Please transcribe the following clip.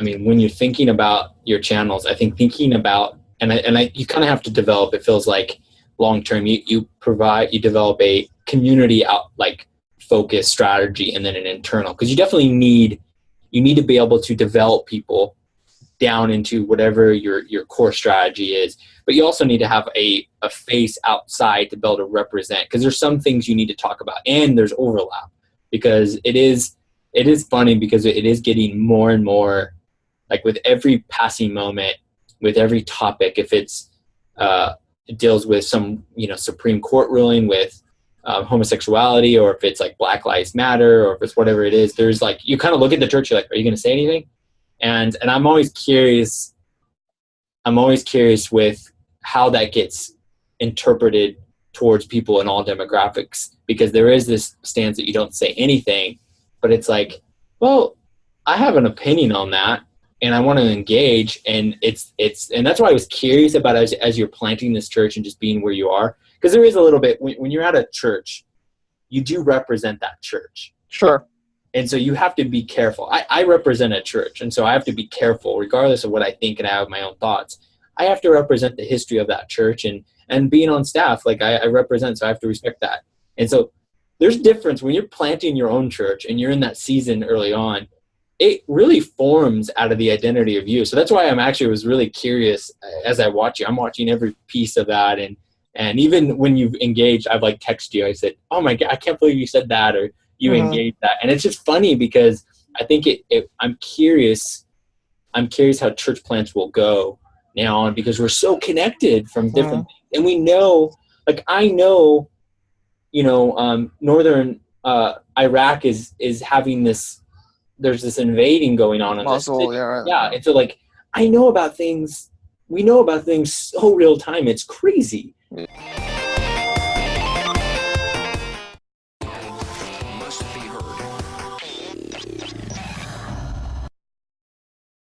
I mean, when you're thinking about your channels, I think thinking about, you kind of have to develop, it feels like long term, you develop a community out, like focus strategy, and then an internal, because you definitely need to be able to develop people down into whatever your core strategy is. But you also need to have a face outside to be able to represent, because there's some things you need to talk about, and there's overlap, because it is funny, because it is getting more and more, like with every passing moment, with every topic, if it's it deals with some Supreme Court ruling with homosexuality, or if it's like Black Lives Matter, or if it's whatever it is, there's like, you kind of look at the church, you're like, are you going to say anything? And I'm always curious with how that gets interpreted towards people in all demographics, because there is this stance that you don't say anything, but it's like, well, I have an opinion on that and I want to engage. And and that's why I was curious about, as you're planting this church and just being where you are, because there is a little bit, when you're at a church, you do represent that church. Sure. And so you have to be careful. I represent a church, and so I have to be careful, regardless of what I think and I have my own thoughts. I have to represent the history of that church, and being on staff, like I represent, so I have to respect that. And so there's difference when you're planting your own church and you're in that season early on. It really forms out of the identity of you. So that's why was really curious as I watch you. I'm watching every piece of that, and even when you've engaged, I've like texted you. I said, "Oh my God, I can't believe you said that," or you engage that. And it's just funny, because I think I'm curious how church plants will go now on, because we're so connected from different things. And we know, like, I know, northern Iraq is having this, there's this invading going on in Mosul, this city. yeah, right. Yeah. And so, like, we know about things so real time. It's crazy.